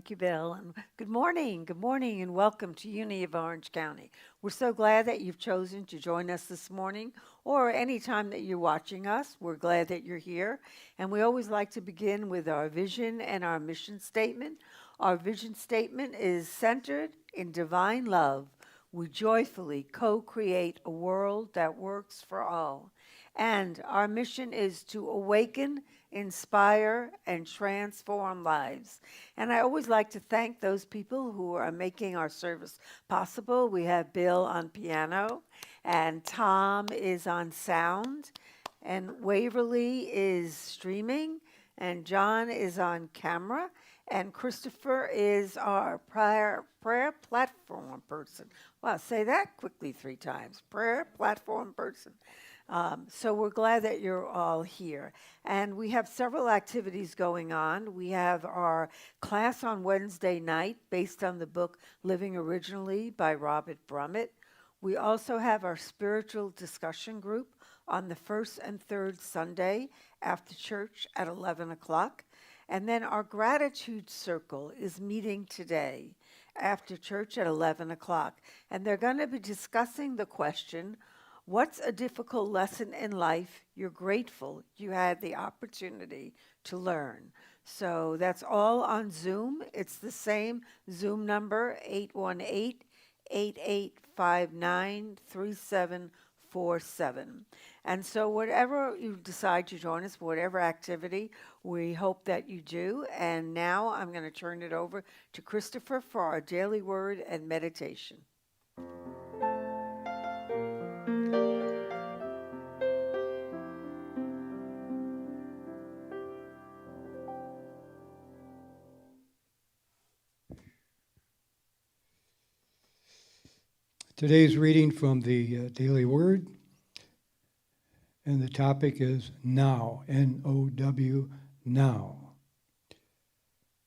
Thank you, Bill. And good morning, and welcome to Unity of Orange County. We're so glad that you've chosen to join us this morning or any time that you're watching us. We're glad that you're here. And we always like to begin with our vision and our mission statement. Our vision statement is centered in divine love. We joyfully co create a world that works for all. And our mission is to awaken, inspire, and transform lives. And I always like to thank those people who are making our service possible. We have Bill on piano, and Tom is on sound, and Waverly is streaming, and John is on camera, and Christopher is our prayer platform person. Wow, say that quickly 3 times. Prayer platform person. So we're glad that you're all here. And we have several activities going on. We have our class on Wednesday night based on the book Living Originally by Robert Brummett. We also have our spiritual discussion group on the first and third Sunday after church at 11 o'clock. And then our gratitude circle is meeting today after church at 11 o'clock. And they're going to be discussing the question, what's a difficult lesson in life you're grateful you had the opportunity to learn? So that's all on Zoom. It's the same Zoom number, 818-8859-3747. And so whatever you decide to join us, whatever activity, we hope that you do. And now I'm going to turn it over to Christopher for our daily word and meditation. Today's reading from the Daily Word, and the topic is Now, N-O-W, Now.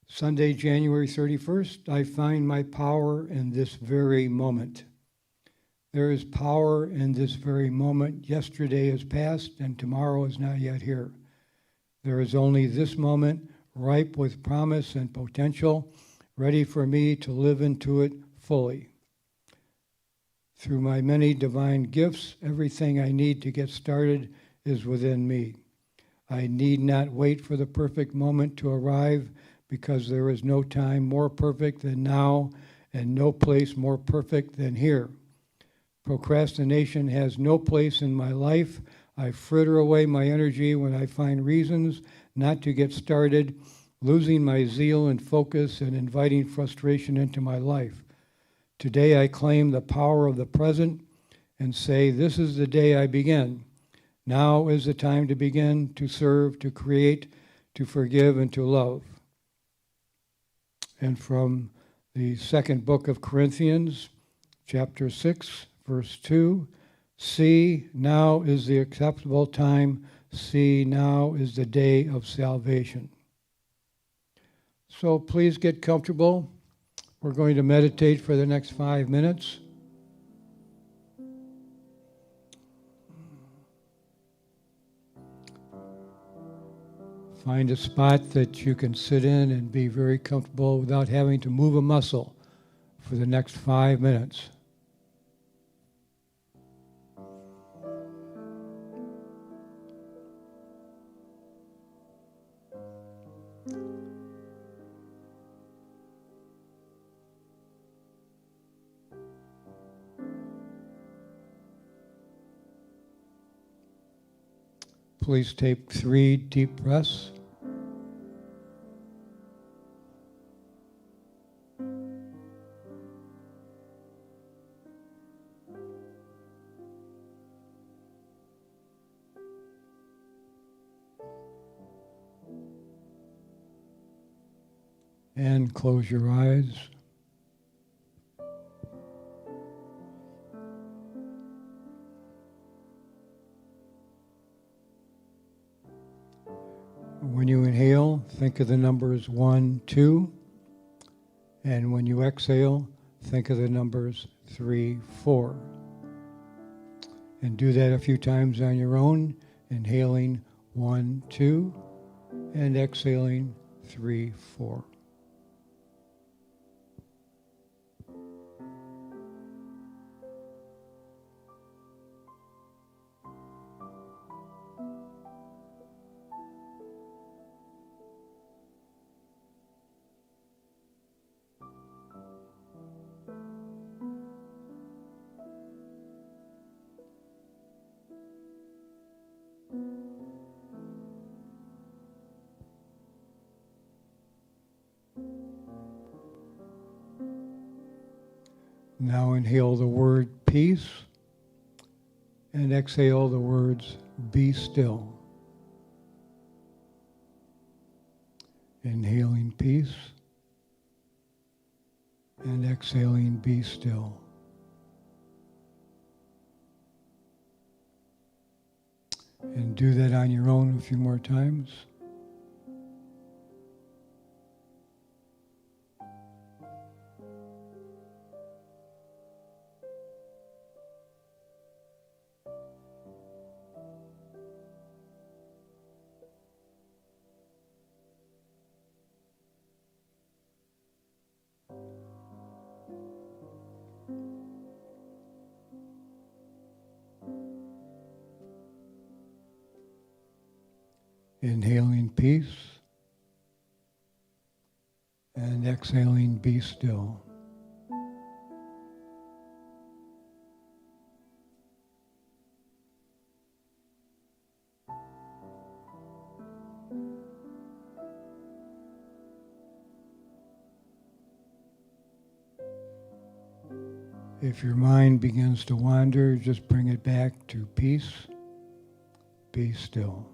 Sunday, January 31st, I find my power in this very moment. There is power in this very moment. Yesterday is past, and tomorrow is not yet here. There is only this moment, ripe with promise and potential, ready for me to live into it fully. Through my many divine gifts, everything I need to get started is within me. I need not wait for the perfect moment to arrive because there is no time more perfect than now and no place more perfect than here. Procrastination has no place in my life. I fritter away my energy when I find reasons not to get started, losing my zeal and focus and inviting frustration into my life. Today I claim the power of the present and say, this is the day I begin. Now is the time to begin, to serve, to create, to forgive, and to love. And from the second book of Corinthians, chapter 6, verse 2, see, now is the acceptable time. See, now is the day of salvation. So please get comfortable. We're going to meditate for the next 5 minutes. Find a spot that you can sit in and be very comfortable without having to move a muscle for the next 5 minutes. Please take 3 deep breaths. And close your eyes. When you inhale, think of the numbers 1, 2. And when you exhale, think of the numbers 3, 4. And do that a few times on your own, inhaling 1, 2, and exhaling 3, 4. Now inhale the word peace and exhale the words be still. Inhaling peace and exhaling be still. And do that on your own a few more times. Inhaling peace and exhaling be still. If your mind begins to wander, just bring it back to peace, be still.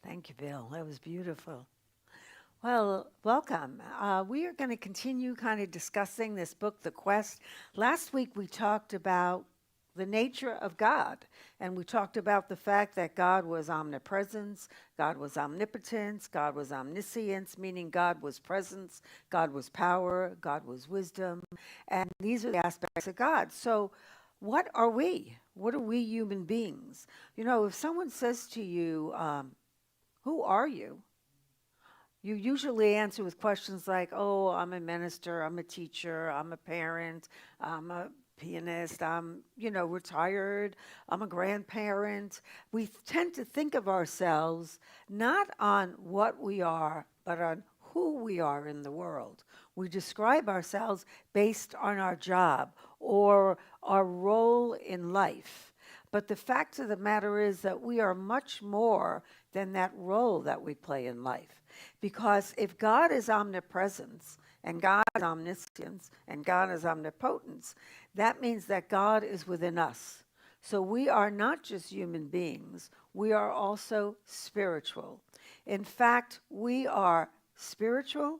Thank you, Bill. That was beautiful. Well, welcome. We are going to continue kind of discussing this book, The Quest. Last week we talked about the nature of God, and we talked about the fact that God was omnipresence, God was omnipotence, God was omniscience, meaning God was presence, God was power, God was wisdom, and these are the aspects of God. So, what are we? What are we human beings? You know, if someone says to you, who are you? You usually answer with questions like, oh, I'm a minister, I'm a teacher, I'm a parent, I'm a pianist, I'm, retired, I'm a grandparent. We tend to think of ourselves not on what we are, but on who we are in the world. We describe ourselves based on our job or our role in life. But the fact of the matter is that we are much more than that role that we play in life. Because if God is omnipresence and God is omniscience and God is omnipotence, that means that God is within us. So we are not just human beings, we are also spiritual. In fact, we are spiritual,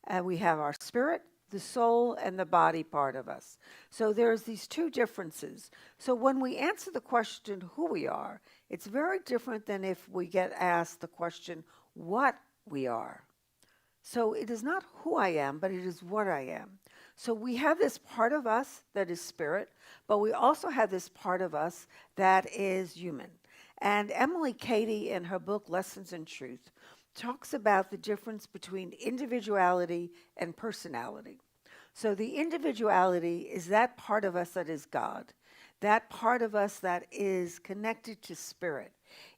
and we have our spirit, the soul, and the body part of us. So there's these two differences. So when we answer the question who we are, it's very different than if we get asked the question what we are. So it is not who I am, but it is what I am. So we have this part of us that is spirit, but we also have this part of us that is human. And Emily Cady, in her book Lessons in Truth, talks about the difference between individuality and personality. So the individuality is that part of us that is God, that part of us that is connected to spirit.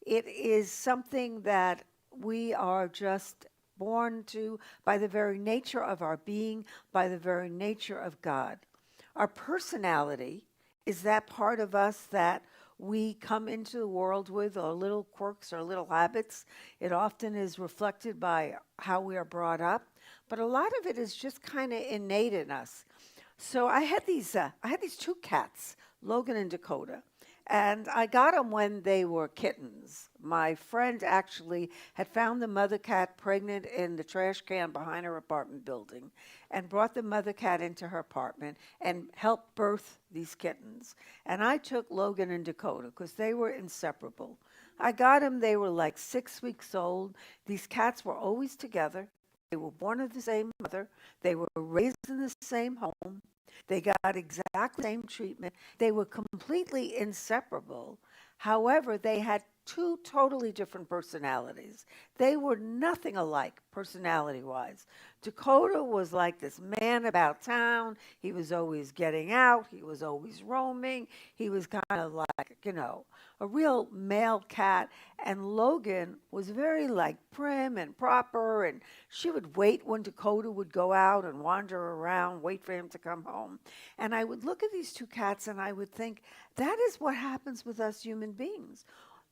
It is something that we are just born to by the very nature of our being, by the very nature of God. Our personality is that part of us that we come into the world with, our little quirks, our little habits. It often is reflected by how we are brought up, but a lot of it is just kind of innate in us. So I had these two cats, Logan and Dakota, and I got them when they were kittens. My friend actually had found the mother cat pregnant in the trash can behind her apartment building and brought the mother cat into her apartment and helped birth these kittens. And I took Logan and Dakota because they were inseparable. I got them, they were like 6 weeks old. These cats were always together. They were born of the same mother. They were raised in the same home. They got exactly the same treatment. They were completely inseparable. However, they had two totally different personalities. They were nothing alike personality wise. Dakota was like this man about town. He was always getting out, he was always roaming. He was kind of like, a real male cat. And Logan was very like prim and proper, and she would wait when Dakota would go out and wander around, wait for him to come home. And I would look at these two cats and I would think, that is what happens with us human beings.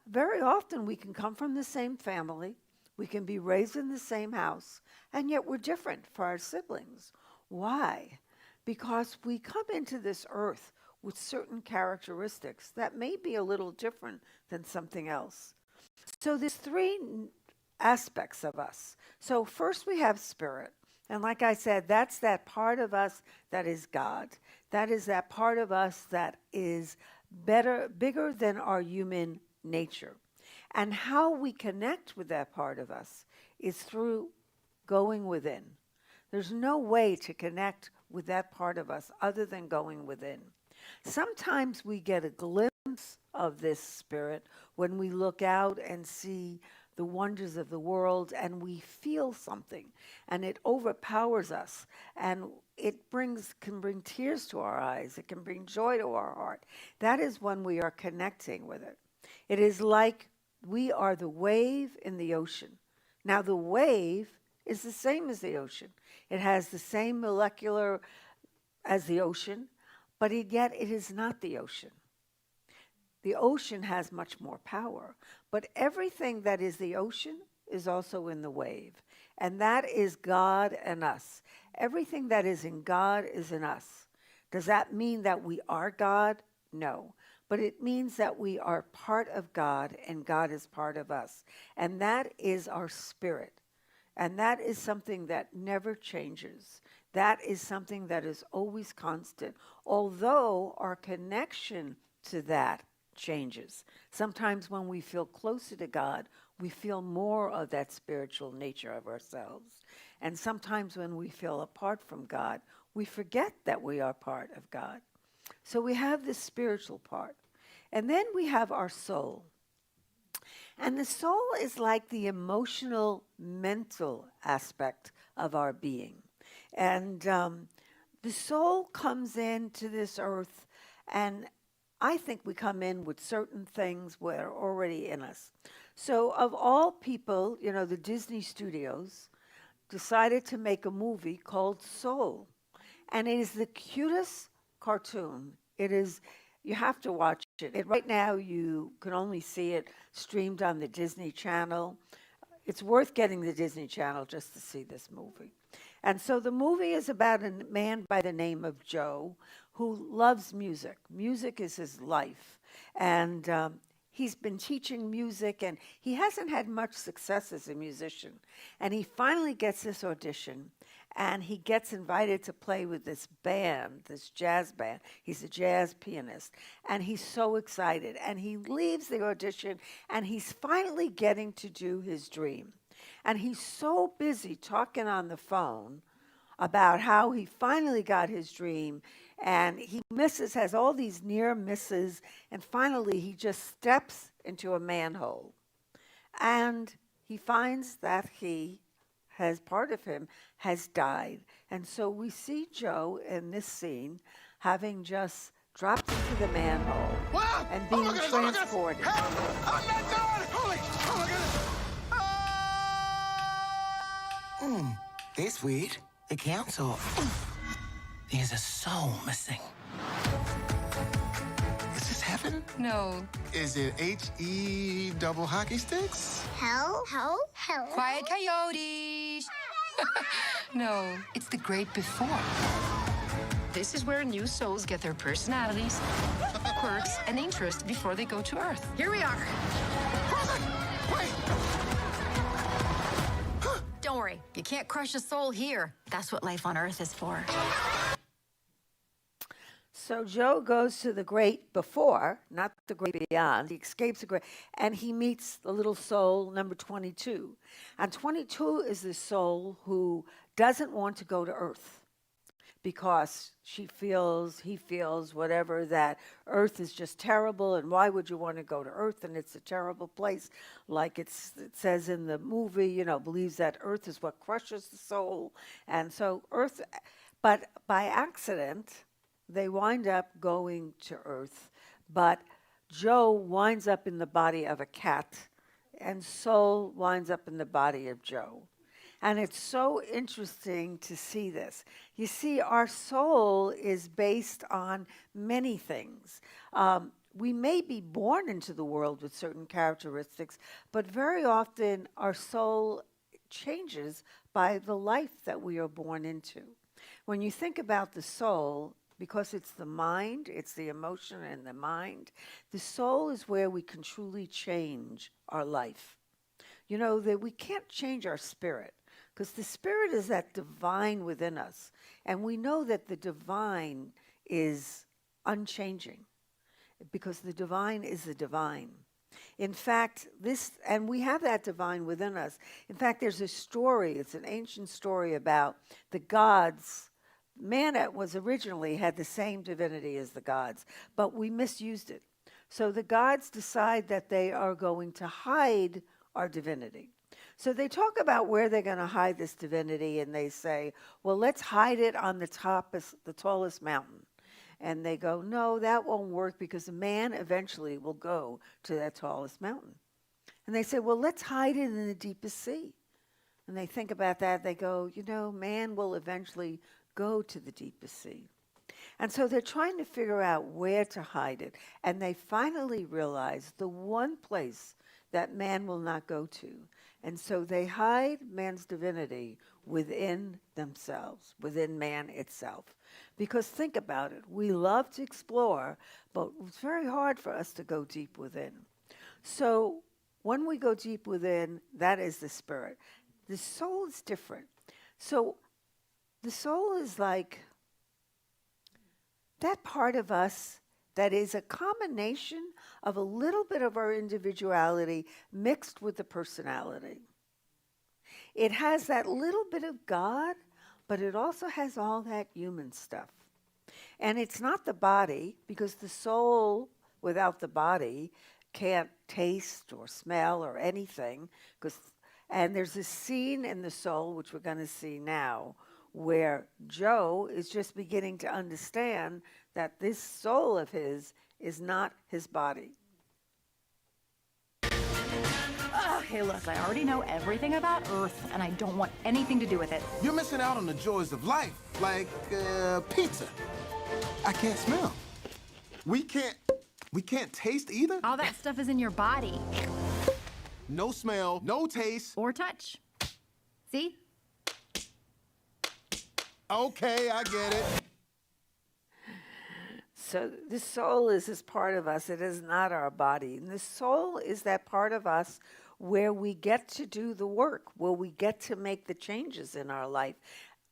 Very often we can come from the same family, we can be raised in the same house, and yet we're different for our siblings. Why? Because we come into this earth with certain characteristics that may be a little different than something else. So there's three aspects of us. So first we have spirit. And like I said, that's that part of us that is God. That is that part of us that is bigger than our human nature. And how we connect with that part of us is through going within. There's no way to connect with that part of us other than going within. Sometimes we get a glimpse of this spirit when we look out and see the wonders of the world and we feel something and it overpowers us and can bring tears to our eyes. It can bring joy to our heart. That is when we are connecting with it. It is like we are the wave in the ocean. Now the wave is the same as the ocean. It has the same molecular as the ocean, but yet it is not the ocean. The ocean has much more power, but everything that is the ocean is also in the wave, and that is God and us. Everything that is in God is in us. Does that mean that we are God? No, but it means that we are part of God and God is part of us, and that is our spirit, and that is something that never changes. That is something that is always constant, although our connection to that changes. Sometimes when we feel closer to God, we feel more of that spiritual nature of ourselves. And sometimes when we feel apart from God, we forget that we are part of God. So we have this spiritual part. And then we have our soul. And the soul is like the emotional, mental aspect of our being. And the soul comes into this earth And I think we come in with certain things that are already in us. So, of all people, the Disney studios decided to make a movie called Soul. And it is the cutest cartoon. It is, you have to watch it. Right now, you can only see it streamed on the Disney Channel. It's worth getting the Disney Channel just to see this movie. And so the movie is about a man by the name of Joe who loves music. Music is his life. And he's been teaching music, and he hasn't had much success as a musician. And he finally gets this audition, and he gets invited to play with this band, this jazz band. He's a jazz pianist, and he's so excited. And he leaves the audition, and he's finally getting to do his dream. And he's so busy talking on the phone about how he finally got his dream, and he has all these near misses, and finally he just steps into a manhole. And he finds that part of him has died. And so we see Joe in this scene having just dropped into the manhole and being transported. Help! I'm not done! Holy! Oh my goodness! This week, the council is a soul missing. Is this heaven? No. Is it H-E double hockey sticks? Hell? Hell? Hell? Quiet coyotes. No, it's the great before. This is where new souls get their personalities, quirks, and interests before they go to Earth. Here we are. Frozen! Wait! Don't worry, you can't crush a soul here. That's what life on Earth is for. So Joe goes to the great before, not the great beyond. He escapes the great, and he meets the little soul number 22. And 22 is the soul who doesn't want to go to Earth because he feels whatever, that Earth is just terrible, and why would you want to go to Earth? And it's a terrible place. Like it says in the movie, believes that Earth is what crushes the soul. And so Earth, but by accident, they wind up going to Earth, but Joe winds up in the body of a cat, and soul winds up in the body of Joe. And it's so interesting to see this. You see, our soul is based on many things. We may be born into the world with certain characteristics, but very often our soul changes by the life that we are born into. When you think about the soul, because it's the mind, it's the emotion and the mind, the soul is where we can truly change our life. That we can't change our spirit, because the spirit is that divine within us. And we know that the divine is unchanging, because the divine is the divine. In fact, and we have that divine within us. In fact, there's a story, it's an ancient story about the gods. Man was originally had the same divinity as the gods, but we misused it. So the gods decide that they are going to hide our divinity. So they talk about where they're going to hide this divinity, and they say, well, let's hide it on the tallest mountain. And they go, no, that won't work, because a man eventually will go to that tallest mountain. And they say, well, let's hide it in the deepest sea. And they think about that. They go, man will eventually go to the deepest sea. And so they're trying to figure out where to hide it. And they finally realize the one place that man will not go to. And so they hide man's divinity within themselves, within man itself. Because think about it, we love to explore, but it's very hard for us to go deep within. So when we go deep within, that is the spirit. The soul is different. So the soul is like that part of us that is a combination of a little bit of our individuality mixed with the personality. It has that little bit of God, but it also has all that human stuff. And it's not the body, because the soul without the body can't taste or smell or anything. And there's a scene in the soul, which we're going to see now, where Joe is just beginning to understand that this soul of his is not his body. Okay, look, I already know everything about Earth, and I don't want anything to do with it. You're missing out on the joys of life, like pizza. I can't smell. We can't taste either. All that stuff is in your body. No smell, no taste. Or touch. See? Okay, I get it. So the soul is this part of us. It is not our body. And the soul is that part of us where we get to do the work, where we get to make the changes in our life,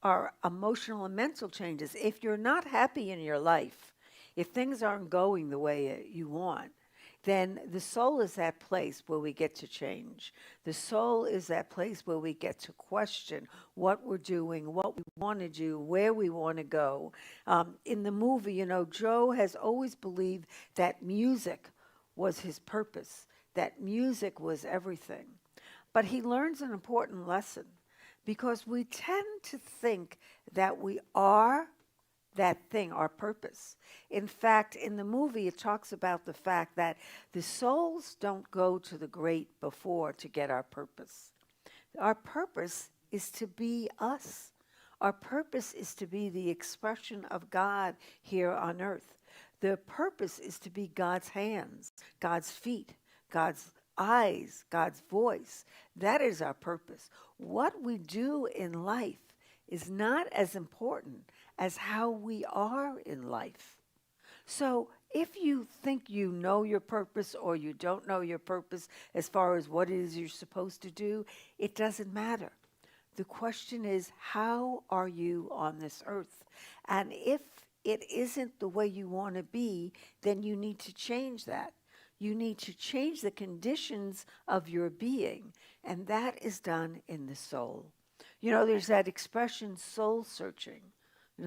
our emotional and mental changes. If you're not happy in your life, if things aren't going the way you want, then the soul is that place where we get to change. The soul is that place where we get to question what we're doing, what we want to do, where we want to go. In the movie, Joe has always believed that music was his purpose, that music was everything. But he learns an important lesson because we tend to think that we are that thing, our purpose. In fact, in the movie, it talks about the fact that the souls don't go to the great before to get our purpose. Our purpose is to be us. Our purpose is to be the expression of God here on earth. The purpose is to be God's hands, God's feet, God's eyes, God's voice. That is our purpose. What we do in life is not as important as how we are in life. So if you think you know your purpose or you don't know your purpose as far as what it is you're supposed to do, it doesn't matter. The question is, how are you on this earth? And if it isn't the way you want to be, then you need to change that. You need to change the conditions of your being, and that is done in the soul. There's that expression, soul searching.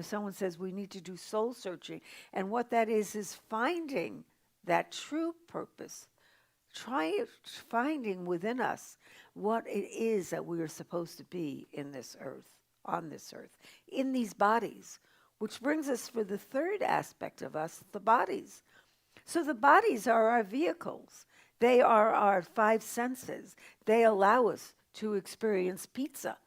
Someone says we need to do soul searching. And what that is finding that true purpose, finding within us what it is that we are supposed to be in this earth, on this earth, in these bodies. Which brings us for the third aspect of us, the bodies. So the bodies are our vehicles. They are our five senses. They allow us to experience pizza.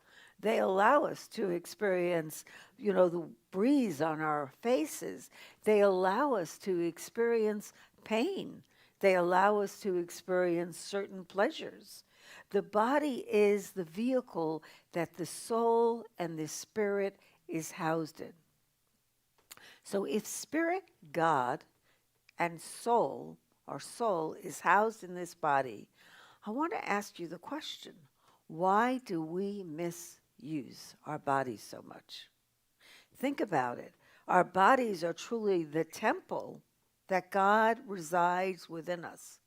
They allow us to experience, the breeze on our faces. They allow us to experience pain. They allow us to experience certain pleasures. The body is the vehicle that the soul and the spirit is housed in. So if spirit, God, and soul, our soul, is housed in this body, I want to ask you the question, why do we misuse our bodies so much? Think about it. Our bodies are truly the temple that God resides within us.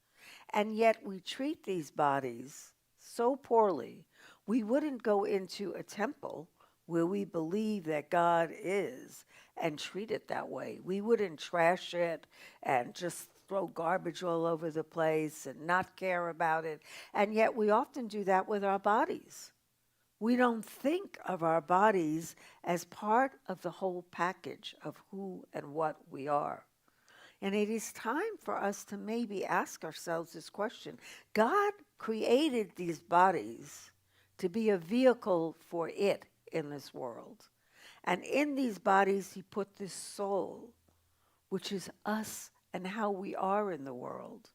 And yet we treat these bodies so poorly, we wouldn't go into a temple where we believe that God is and treat it that way. We wouldn't trash it and just throw garbage all over the place and not care about it. And yet we often do that with our bodies. We don't think of our bodies as part of the whole package of who and what we are. And it is time for us to maybe ask ourselves this question. God created these bodies to be a vehicle for it in this world. And in these bodies, he put this soul, which is us and how we are in the world.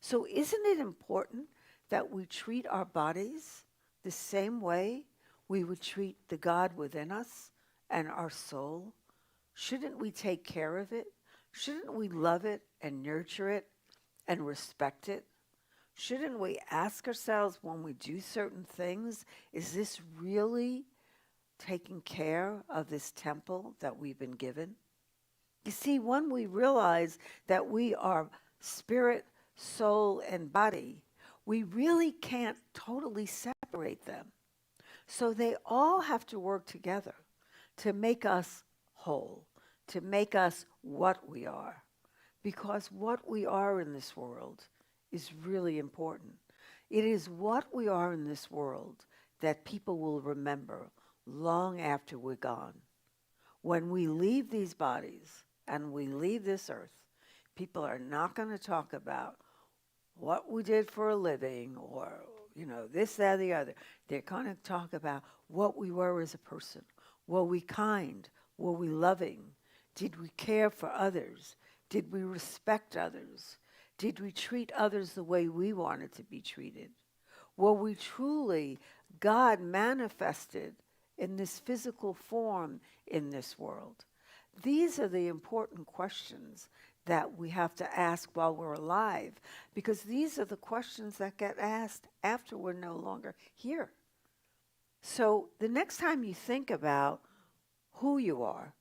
So isn't it important that we treat our bodies the same way we would treat the God within us and our soul? Shouldn't we take care of it? Shouldn't we love it and nurture it and respect it? Shouldn't we ask ourselves when we do certain things, is this really taking care of this temple that we've been given? You see, when we realize that we are spirit, soul, and body, we really can't totally separate them. So they all have to work together to make us whole, to make us what we are. Because what we are in this world is really important. It is what we are in this world that people will remember, long after we're gone. When we leave these bodies and we leave this earth, people are not going to talk about what we did for a living or, this, that, or the other. They're going to talk about what we were as a person. Were we kind? Were we loving? Did we care for others? Did we respect others? Did we treat others the way we wanted to be treated? Were we truly God manifested in this physical form in this world? These are the important questions that we have to ask while we're alive, because these are the questions that get asked after we're no longer here. So the next time you think about who you are,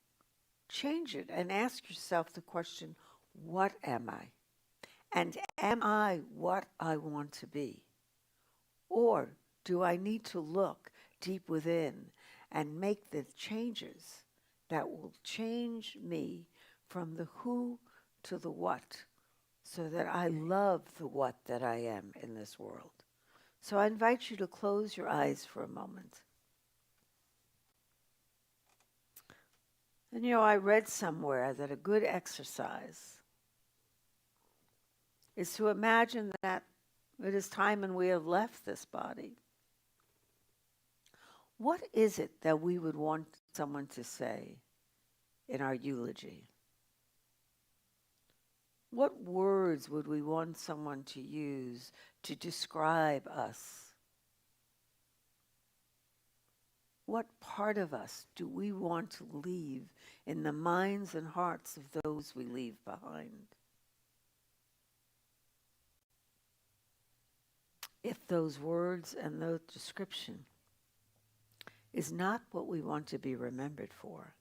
change it and ask yourself the question, what am I? And am I what I want to be? Or do I need to look deep within and make the changes that will change me from the who to the what, so that I love the what that I am in this world? So I invite you to close your eyes for a moment. And I read somewhere that a good exercise is to imagine that it is time and we have left this body. What is it that we would want someone to say in our eulogy? What words would we want someone to use to describe us? What part of us do we want to leave in the minds and hearts of those we leave behind? If those words and the description is not what we want to be remembered for,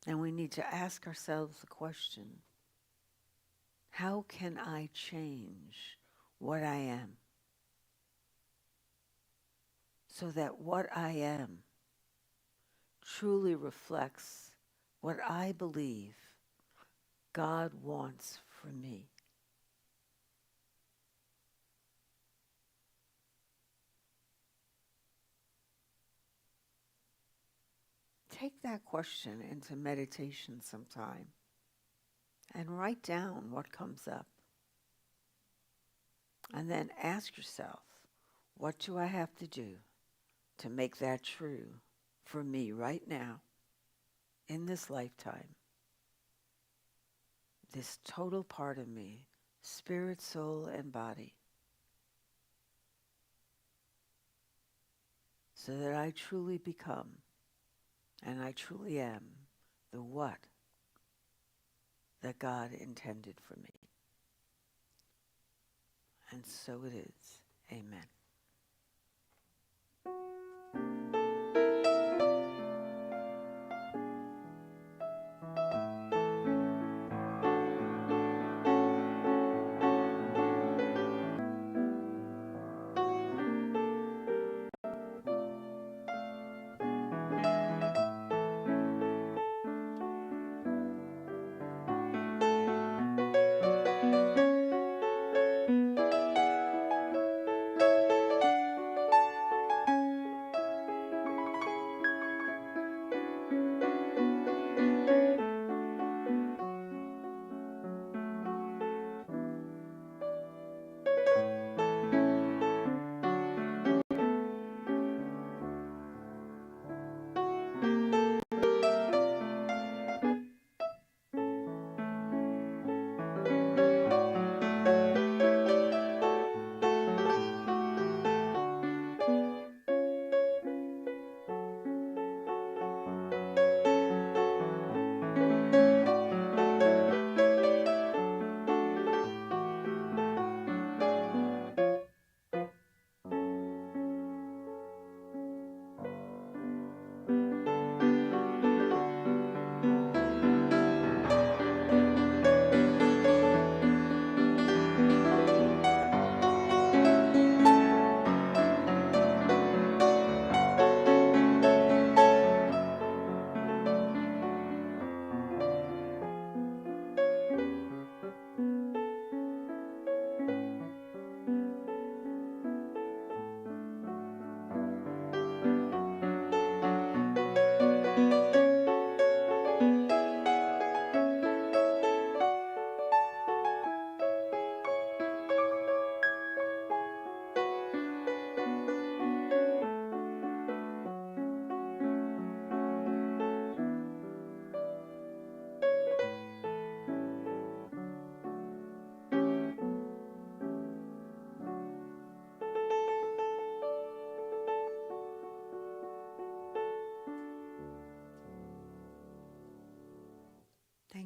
then we need to ask ourselves the question, how can I change what I am so that what I am truly reflects what I believe God wants for me? Take that question into meditation sometime and write down what comes up. And then ask yourself, what do I have to do to make that true for me right now, in this lifetime? This total part of me, spirit, soul, and body, so that I truly become and I truly am the what that God intended for me. And so it is. Amen.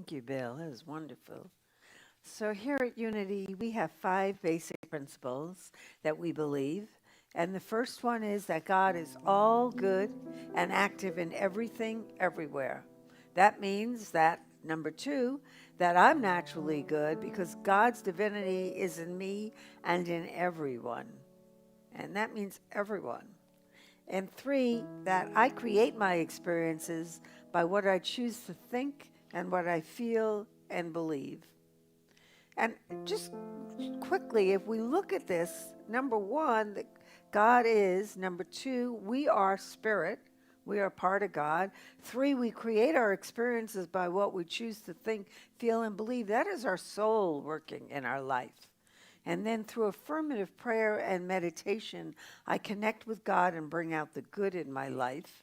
Thank you, Bill. That was wonderful. So here at Unity, we have 5 basic principles that we believe. And the first one is that God is all good and active in everything, everywhere. That means that, number 2, that I'm naturally good because God's divinity is in me and in everyone. And that means everyone. And 3, that I create my experiences by what I choose to think and what I feel and believe. And just quickly, if we look at this, number 1, that God is. Number 2, we are spirit. We are part of God. 3, we create our experiences by what we choose to think, feel, and believe. That is our soul working in our life. And then through affirmative prayer and meditation, I connect with God and bring out the good in my life.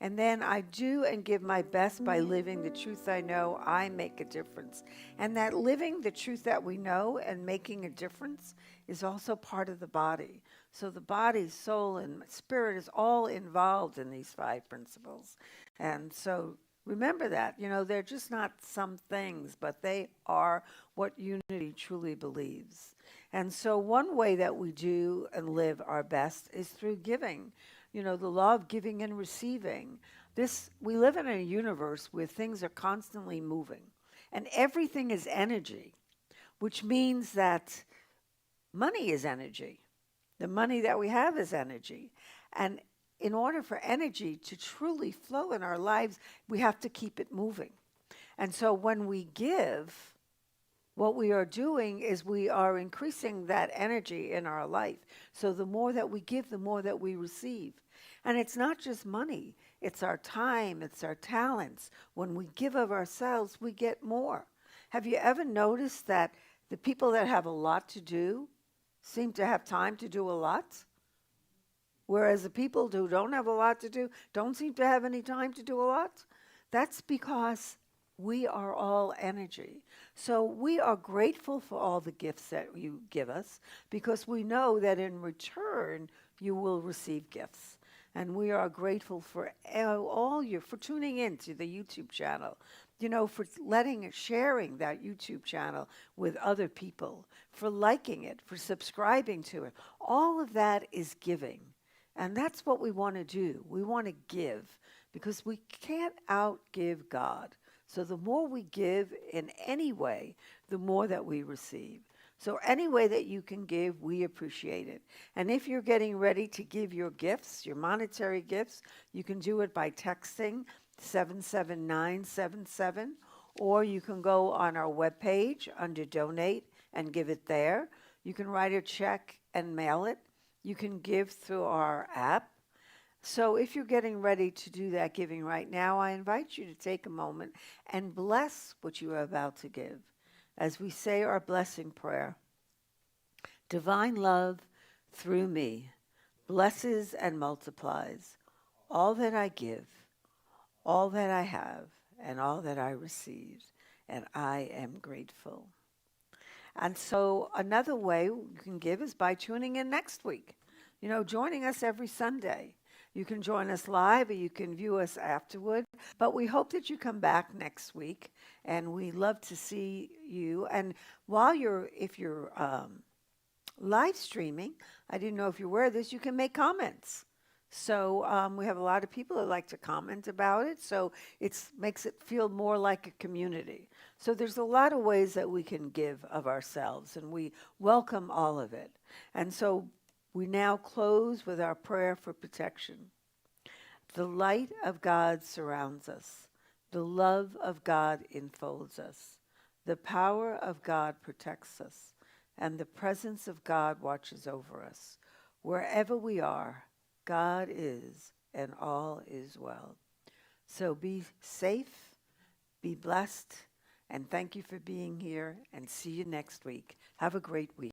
And then I do and give my best by living the truth I know. I make a difference. And that living the truth that we know and making a difference is also part of the body. So the body, soul, and spirit is all involved in these 5 principles. And so remember that. They're just not some things, but they are what Unity truly believes. And so one way that we do and live our best is through giving. The law of giving and receiving. We live in a universe where things are constantly moving, and everything is energy, which means that money is energy. The money that we have is energy. And in order for energy to truly flow in our lives, we have to keep it moving. And so when we give, what we are doing is we are increasing that energy in our life. So the more that we give, the more that we receive. And it's not just money. It's our time. It's our talents. When we give of ourselves, we get more. Have you ever noticed that the people that have a lot to do seem to have time to do a lot? Whereas the people who don't have a lot to do don't seem to have any time to do a lot? That's because we are all energy. So we are grateful for all the gifts that you give us because we know that in return you will receive gifts. And we are grateful for for tuning in to the YouTube channel, for sharing that YouTube channel with other people, for liking it, for subscribing to it. All of that is giving. And that's what we want to do. We want to give because we can't outgive God. So the more we give in any way, the more that we receive. So any way that you can give, we appreciate it. And if you're getting ready to give your gifts, your monetary gifts, you can do it by texting 77977, or you can go on our webpage under Donate and give it there. You can write a check and mail it. You can give through our app. So if you're getting ready to do that giving right now, I invite you to take a moment and bless what you are about to give as we say our blessing prayer. Divine love through me blesses and multiplies all that I give, all that I have, and all that I receive, and I am grateful. And so another way you can give is by tuning in next week, joining us every Sunday. You can join us live or you can view us afterward. But we hope that you come back next week, and we love to see you. And if you're live streaming, I didn't know if you're aware of this, you can make comments. So we have a lot of people that like to comment about it, so it makes it feel more like a community. So there's a lot of ways that we can give of ourselves, and we welcome all of it. And so we now close with our prayer for protection. The light of God surrounds us. The love of God enfolds us. The power of God protects us. And the presence of God watches over us. Wherever we are, God is, and all is well. So be safe, be blessed, and thank you for being here, and see you next week. Have a great week.